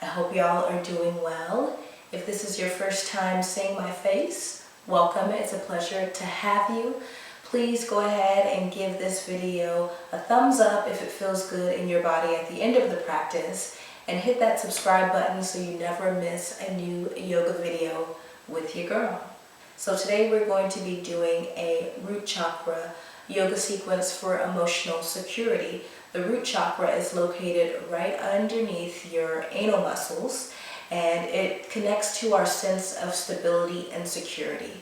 I hope y'all are doing well. If this is your first time seeing my face, welcome. It's a pleasure to have you. Please go ahead and give this video a thumbs up if it feels good in your body at the end of the practice, and hit that subscribe button so you never miss a new yoga video with your girl. So today we're going to be doing a root chakra yoga sequence for emotional security. The root chakra is located right underneath your anal muscles, and it connects to our sense of stability and security.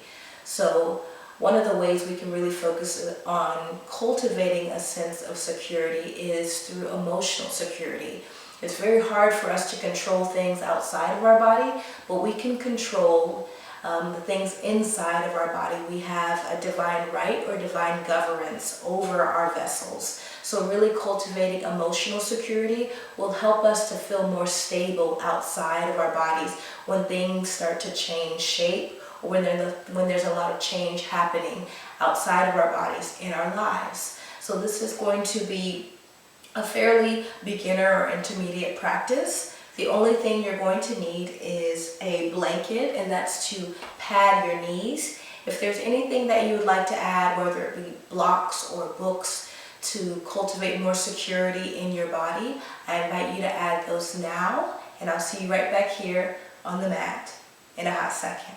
So one of the ways we can really focus on cultivating a sense of security is through emotional security. It's very hard for us to control things outside of our body, but we can control the things inside of our body. We have a divine right or divine governance over our vessels. So really cultivating emotional security will help us to feel more stable outside of our bodies when things start to change shape, or when there's a lot of change happening outside of our bodies in our lives. So this is going to be a fairly beginner or intermediate practice. The only thing you're going to need is a blanket, and that's to pad your knees. If there's anything that you would like to add, whether it be blocks or books, to cultivate more security in your body, I invite you to add those now, and I'll see you right back here on the mat in a hot second.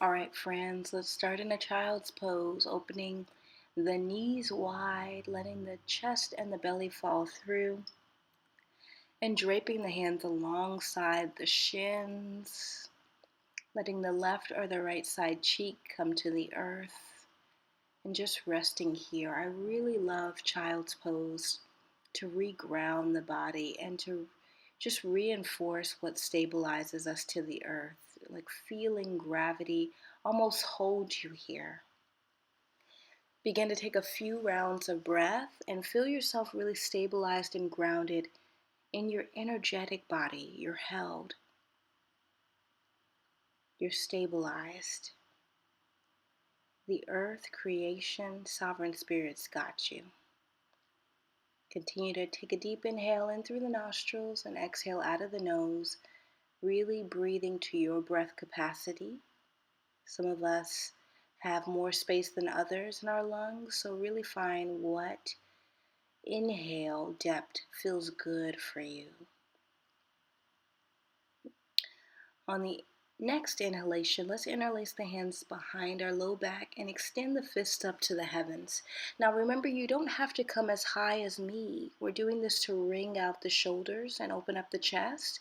All right, friends, let's start in a child's pose, opening the knees wide, letting the chest and the belly fall through, and draping the hands alongside the shins, letting the left or the right side cheek come to the earth, and just resting here. I really love child's pose to reground the body and to just reinforce what stabilizes us to the earth, like feeling gravity almost hold you here. Begin to take a few rounds of breath and feel yourself really stabilized and grounded in your energetic body. You're held. You're stabilized. The earth, creation, sovereign spirits got you. Continue to take a deep inhale in through the nostrils and exhale out of the nose, really breathing to your breath capacity. Some of us have more space than others in our lungs, so really find what inhale depth feels good for you. On the next inhalation, let's interlace the hands behind our low back and extend the fists up to the heavens. Now remember, you don't have to come as high as me. We're doing this to wring out the shoulders and open up the chest.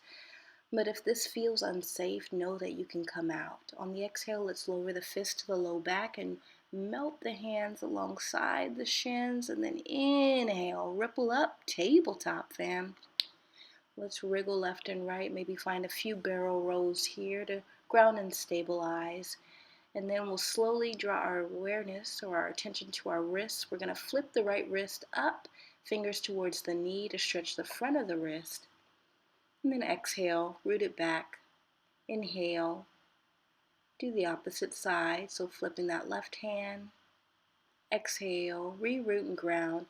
But if this feels unsafe, know that you can come out. On the exhale, let's lower the fist to the low back and melt the hands alongside the shins, and then inhale, ripple up, tabletop, fam. Let's wriggle left and right, maybe find a few barrel rolls here to ground and stabilize. And then we'll slowly draw our awareness or our attention to our wrists. We're going to flip the right wrist up, fingers towards the knee to stretch the front of the wrist. And then exhale, root it back. Inhale, do the opposite side, so flipping that left hand. Exhale, re-root and ground.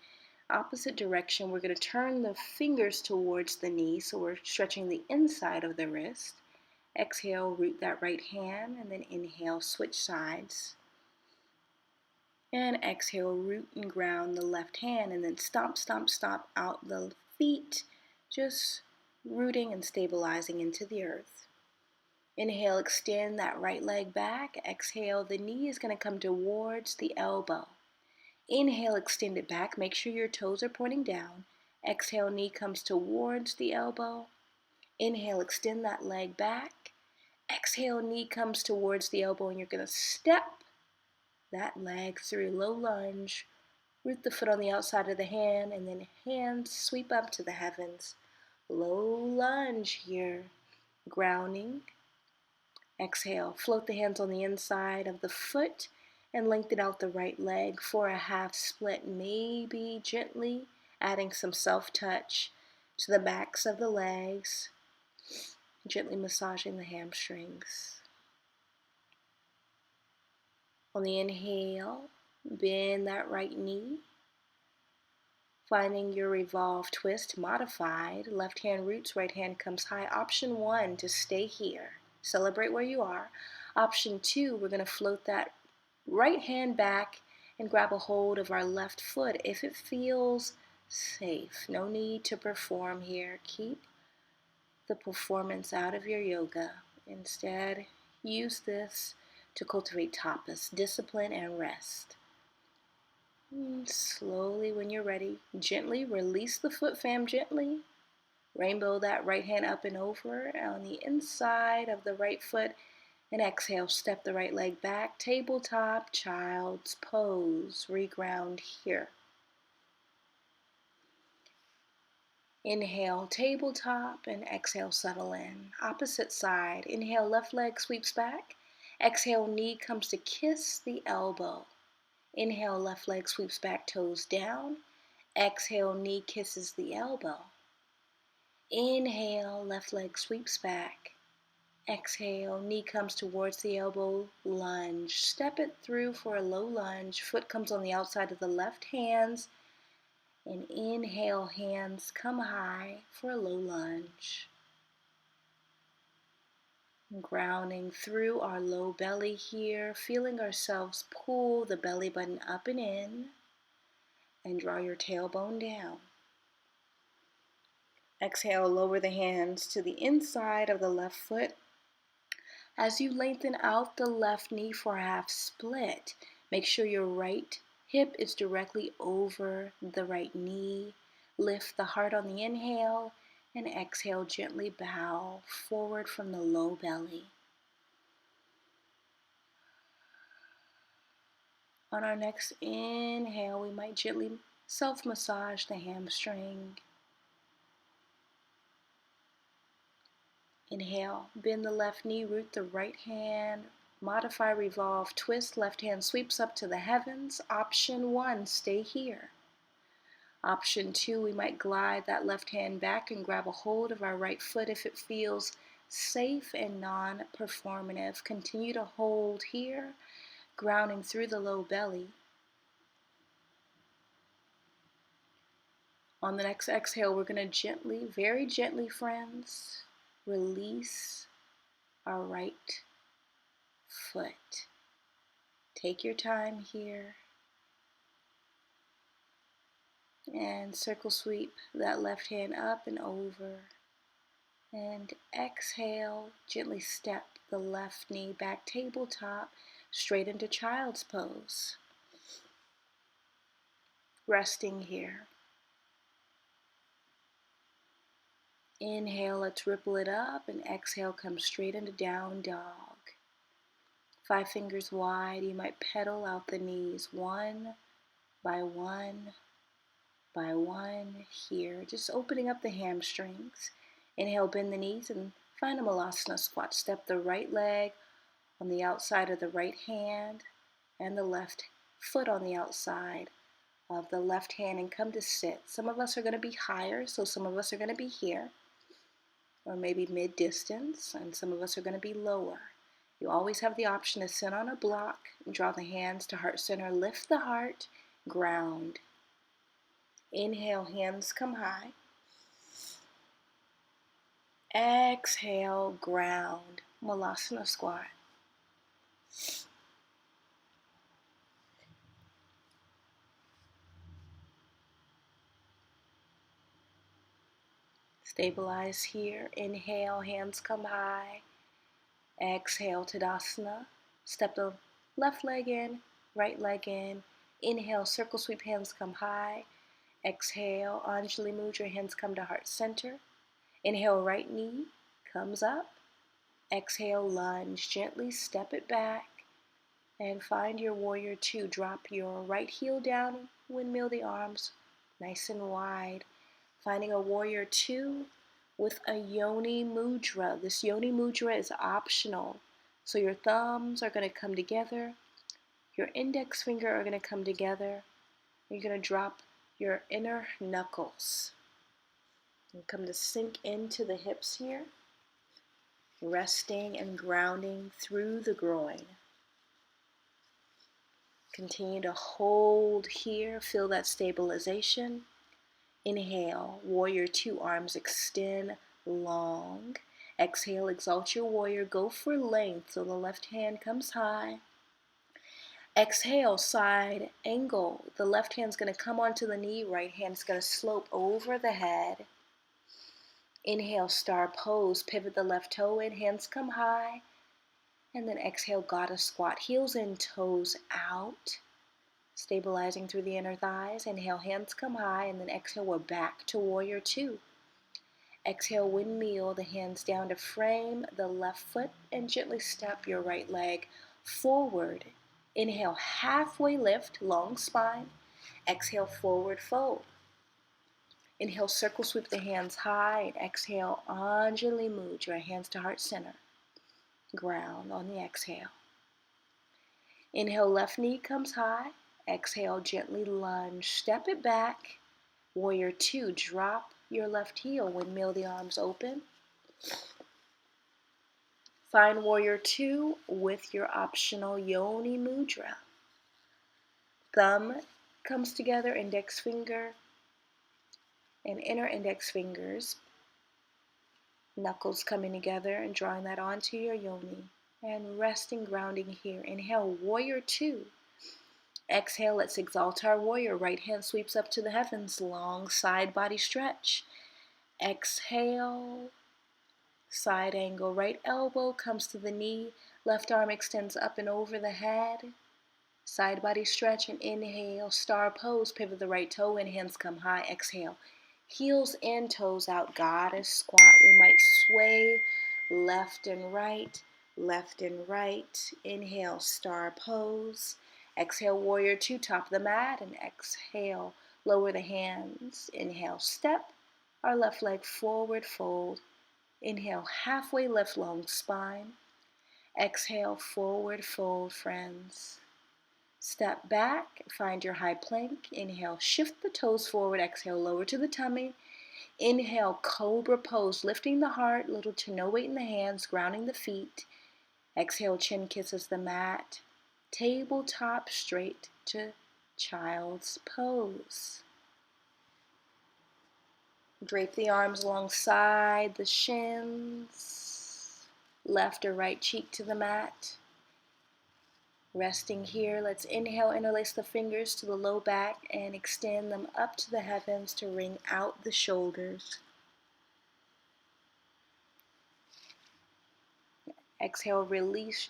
Opposite direction, we're going to turn the fingers towards the knee, so we're stretching the inside of the wrist. Exhale, root that right hand, and then inhale, switch sides. And exhale, root and ground the left hand, and then stomp, stomp, stomp out the feet, just rooting and stabilizing into the earth. Inhale, extend that right leg back. Exhale, the knee is going to come towards the elbow. Inhale, extend it back. Make sure your toes are pointing down. Exhale, knee comes towards the elbow. Inhale, extend that leg back. Exhale, knee comes towards the elbow, and you're going to step that leg through low lunge. Root the foot on the outside of the hand, and then hands sweep up to the heavens. Low lunge here. Grounding. Exhale, float the hands on the inside of the foot and lengthen out the right leg for a half split, maybe gently adding some self-touch to the backs of the legs, gently massaging the hamstrings. On the inhale, bend that right knee. Finding your revolve twist modified. Left hand roots, right hand comes high. Option 1, to stay here. Celebrate where you are. Option 2, we're going to float that right hand back and grab a hold of our left foot if it feels safe. No need to perform here. Keep the performance out of your yoga. Instead, use this to cultivate tapas, discipline, and rest. Slowly, when you're ready, gently release the foot, fam, gently. Rainbow that right hand up and over on the inside of the right foot. And exhale, step the right leg back. Tabletop, child's pose. Reground here. Inhale, tabletop, and exhale, settle in. Opposite side. Inhale, left leg sweeps back. Exhale, knee comes to kiss the elbow. Inhale, left leg sweeps back, toes down. Exhale, knee kisses the elbow. Inhale, left leg sweeps back. Exhale, knee comes towards the elbow, lunge. Step it through for a low lunge. Foot comes on the outside of the left hands. And inhale, hands come high for a low lunge. Grounding through our low belly here, feeling ourselves pull the belly button up and in. And draw your tailbone down. Exhale, lower the hands to the inside of the left foot. As you lengthen out the left knee for a half split, make sure your right hip is directly over the right knee. Lift the heart on the inhale and exhale, gently bow forward from the low belly. On our next inhale, we might gently self-massage the hamstring. Inhale, bend the left knee, root the right hand, modify, revolve, twist, left hand sweeps up to the heavens. Option 1, stay here. Option 2, we might glide that left hand back and grab a hold of our right foot if it feels safe and non-performative. Continue to hold here, grounding through the low belly. On the next exhale, we're going to gently, very gently, friends, release our right foot. Take your time here and circle sweep that left hand up and over. And exhale, gently step the left knee back, tabletop, straight into child's pose. Resting here. Inhale, let's ripple it up, and exhale, come straight into down dog. 5 fingers wide, you might pedal out the knees one by one by one here. Just opening up the hamstrings. Inhale, bend the knees and find a Malasana squat. Step the right leg on the outside of the right hand and the left foot on the outside of the left hand and come to sit. Some of us are going to be higher, so some of us are going to be here, or maybe mid-distance, and some of us are going to be lower. You always have the option to sit on a block, draw the hands to heart center, lift the heart, ground. Inhale, hands come high. Exhale, ground, Malasana squat. Stabilize here. Inhale, hands come high. Exhale, Tadasana. Step the left leg in, right leg in. Inhale, circle sweep, hands come high. Exhale, Anjali Mudra, hands come to heart center. Inhale, right knee comes up. Exhale, lunge, gently step it back. And find your warrior 2. Drop your right heel down, windmill the arms nice and wide. Finding a warrior 2 with a yoni mudra. This yoni mudra is optional. So your thumbs are going to come together. Your index finger are going to come together. You're going to drop your inner knuckles. And come to sink into the hips here. Resting and grounding through the groin. Continue to hold here. Feel that stabilization. Inhale, warrior two, arms extend long. Exhale, exalt your warrior, go for length so the left hand comes high. Exhale, side angle. The left hand's going to come onto the knee, right hand's going to slope over the head. Inhale, star pose, pivot the left toe in, hands come high. And then exhale, goddess squat, heels in, toes out. Stabilizing through the inner thighs. Inhale, hands come high, and then exhale, we're back to warrior two. Exhale, windmill, the hands down to frame the left foot, and gently step your right leg forward. Inhale, halfway lift, long spine. Exhale, forward fold. Inhale, circle sweep the hands high, and exhale, Anjali Mudra, hands to heart center. Ground on the exhale. Inhale, left knee comes high. Exhale, gently lunge, step it back. Warrior two, drop your left heel, windmill the arms open. Find warrior two with your optional yoni mudra. Thumb comes together, index finger and inner index fingers. Knuckles coming together and drawing that onto your yoni. And resting, grounding here. Inhale, warrior two. Exhale, let's exalt our warrior. Right hand sweeps up to the heavens, long side body stretch. Exhale, side angle. Right elbow comes to the knee. Left arm extends up and over the head. Side body stretch and inhale, star pose. Pivot the right toe in, hands come high. Exhale, heels in, toes out, goddess squat. We might sway left and right, left and right. Inhale, star pose. Exhale, warrior two, top of the mat, and exhale, lower the hands. Inhale, step our left leg forward, fold. Inhale, halfway lift, long spine. Exhale, forward fold, friends. Step back, find your high plank. Inhale, shift the toes forward. Exhale, lower to the tummy. Inhale, cobra pose, lifting the heart, little to no weight in the hands, grounding the feet. Exhale, chin kisses the mat. Tabletop straight to child's pose. Drape the arms alongside the shins. Left or right cheek to the mat. Resting here, let's inhale, interlace the fingers to the low back and extend them up to the heavens to ring out the shoulders. Exhale, release,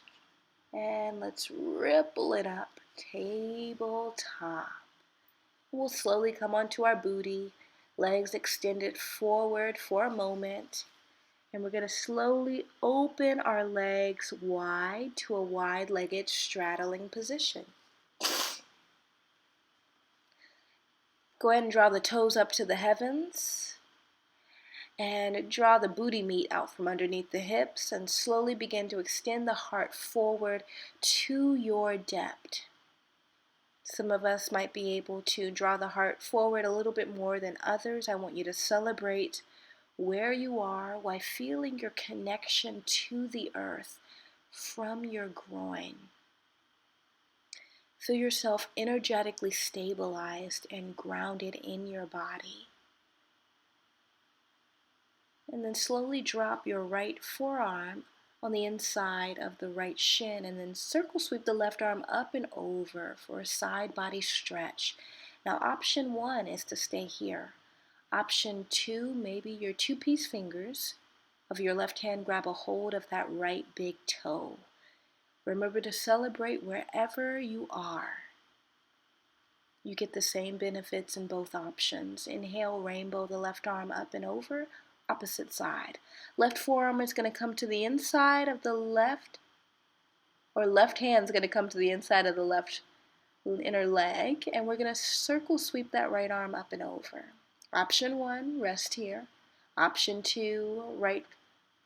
and let's ripple it up. Tabletop. We'll slowly come onto our booty, legs extended forward for a moment. And we're going to slowly open our legs wide to a wide-legged straddling position. Go ahead and draw the toes up to the heavens. And draw the booty meat out from underneath the hips and slowly begin to extend the heart forward to your depth. Some of us might be able to draw the heart forward a little bit more than others. I want you to celebrate where you are while feeling your connection to the earth from your groin. Feel yourself energetically stabilized and grounded in your body. And then slowly drop your right forearm on the inside of the right shin, and then circle sweep the left arm up and over for a side body stretch. Now option one is to stay here. Option two, maybe your two-piece fingers of your left hand grab a hold of that right big toe. Remember to celebrate wherever you are. You get the same benefits in both options. Inhale, rainbow the left arm up and over. Opposite side. Left forearm is going to come to the inside of the left, or left hand is going to come to the inside of the left inner leg, and we're going to circle sweep that right arm up and over. Option one, rest here. Option two, right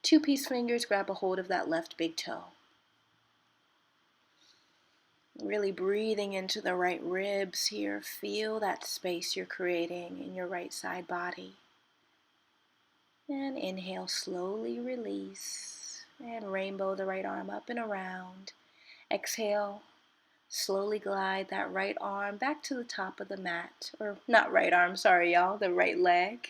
two-piece fingers, grab a hold of that left big toe. Really breathing into the right ribs here. Feel that space you're creating in your right side body. And inhale, slowly release. And rainbow the right arm up and around. Exhale, Slowly glide that right arm back to the top of the mat. Or not right arm, sorry y'all, the right leg.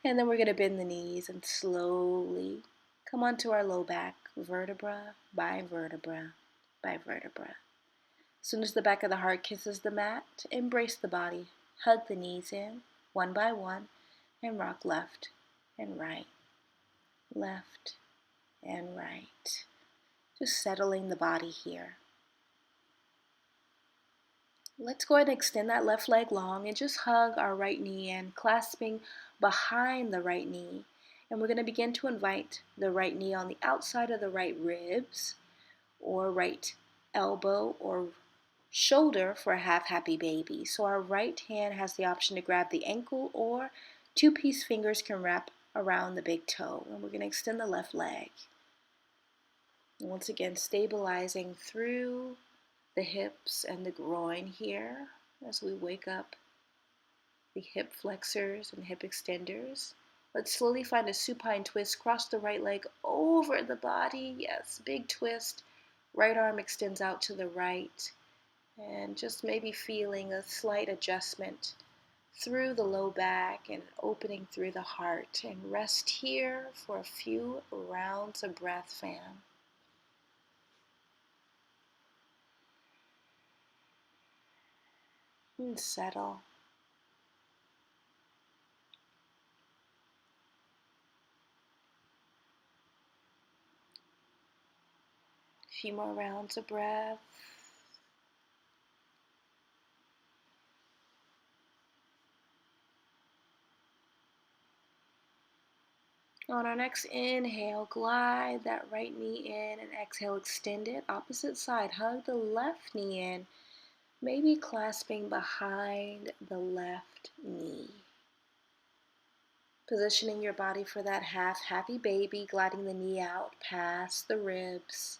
And then we're going to bend the knees and slowly come onto our low back, vertebra by vertebra by vertebra. As soon as the back of the heart kisses the mat, embrace the body. Hug the knees in, one by one, and rock left and right, left and right. Just settling the body here. Let's go ahead and extend that left leg long and just hug our right knee in, clasping behind the right knee. And we're going to begin to invite the right knee on the outside of the right ribs or right elbow or shoulder for a half happy baby. So our right hand has the option to grab the ankle, or two-piece fingers can wrap around the big toe. And we're going to extend the left leg. And once again, stabilizing through the hips and the groin here as we wake up the hip flexors and hip extenders. Let's slowly find a supine twist. Cross the right leg over the body. Yes, big twist. Right arm extends out to the right. And just maybe feeling a slight adjustment through the low back and opening through the heart. And rest here for a few rounds of breath, fam. And settle. A few more rounds of breath. On our next inhale, glide that right knee in, and exhale, extend it. Opposite side, hug the left knee in, maybe clasping behind the left knee. Positioning your body for that half happy baby, gliding the knee out past the ribs,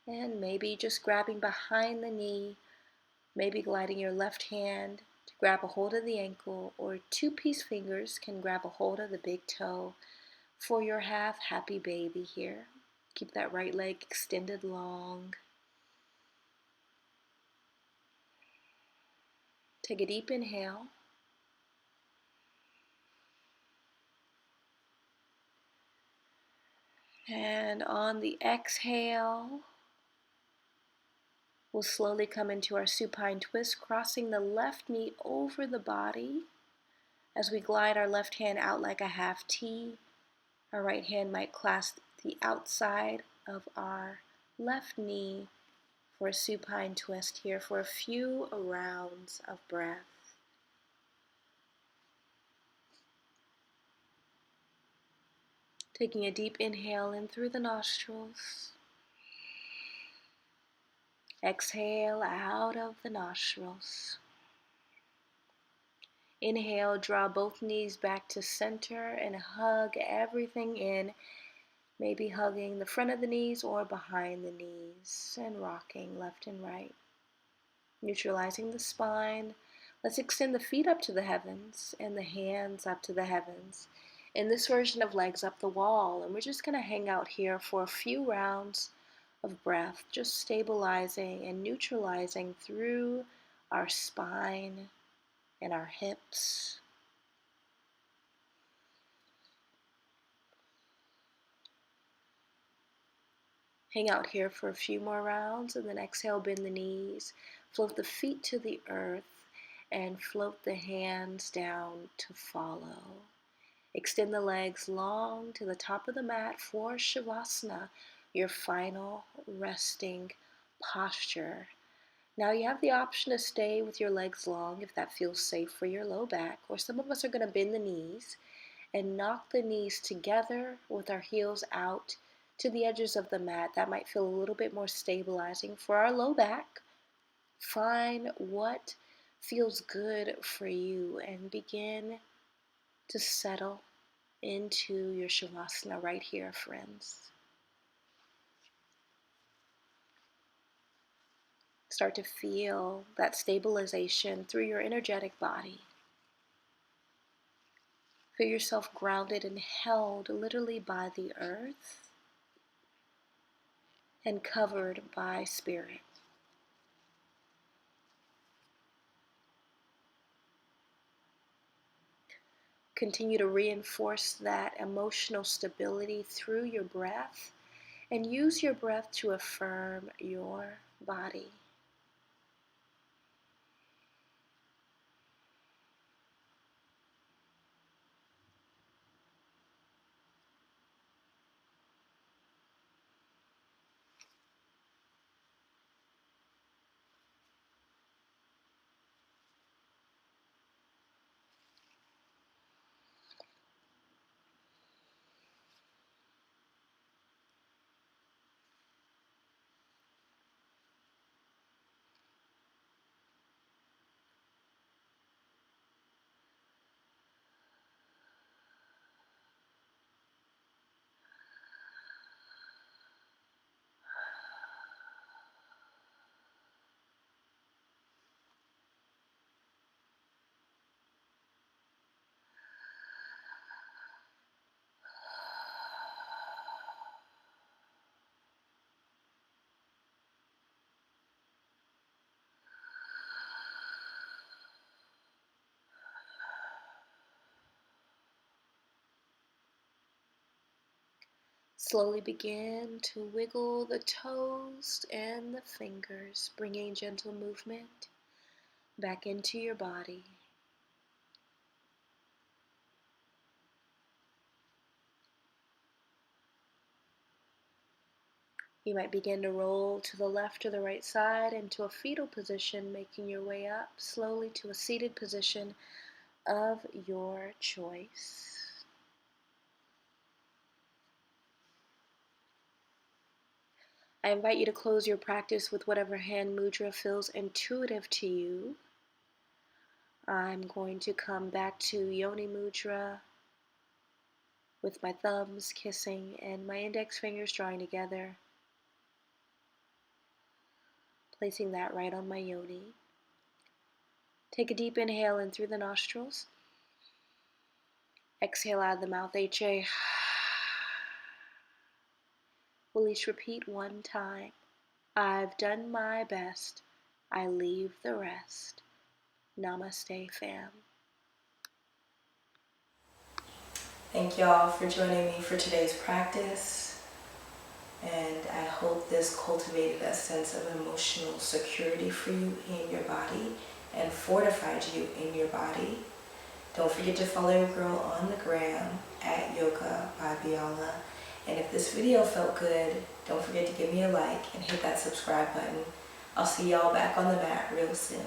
and maybe just grabbing behind the knee, maybe gliding your left hand to grab a hold of the ankle, or two-piece fingers can grab a hold of the big toe for your half happy baby here. Keep that right leg extended long. Take a deep inhale. And on the exhale, we'll slowly come into our supine twist, crossing the left knee over the body. As we glide our left hand out like a half T, our right hand might clasp the outside of our left knee for a supine twist here for a few rounds of breath. Taking a deep inhale in through the nostrils. Exhale out of the nostrils. Inhale, draw both knees back to center and hug everything in. Maybe hugging the front of the knees or behind the knees and rocking left and right. Neutralizing the spine. Let's extend the feet up to the heavens and the hands up to the heavens. In this version of legs up the wall, and we're just going to hang out here for a few rounds of breath, just stabilizing and neutralizing through our spine and our hips. Hang out here for a few more rounds, and then exhale, bend the knees, float the feet to the earth, and float the hands down to follow. Extend the legs long to the top of the mat for Savasana, your final resting posture. Now you have the option to stay with your legs long if that feels safe for your low back, or some of us are going to bend the knees and knock the knees together with our heels out to the edges of the mat. That might feel a little bit more stabilizing for our low back. Find what feels good for you and begin to settle into your Shavasana right here, friends. Start to feel that stabilization through your energetic body. Feel yourself grounded and held literally by the earth and covered by spirit. Continue to reinforce that emotional stability through your breath, and use your breath to affirm your body. Slowly begin to wiggle the toes and the fingers, bringing gentle movement back into your body. You might begin to roll to the left or the right side into a fetal position, making your way up slowly to a seated position of your choice. I invite you to close your practice with whatever hand mudra feels intuitive to you. I'm going to come back to Yoni Mudra with my thumbs kissing and my index fingers drawing together, placing that right on my yoni. Take a deep inhale in through the nostrils. Exhale out of the mouth, HA. We'll each repeat one time. I've done my best. I leave the rest. Namaste, fam. Thank y'all for joining me for today's practice, and I hope this cultivated a sense of emotional security for you in your body and fortified you in your body. Don't forget to follow your girl on the gram at Yoga by Biola. And if this video felt good, don't forget to give me a like and hit that subscribe button. I'll see y'all back on the mat real soon.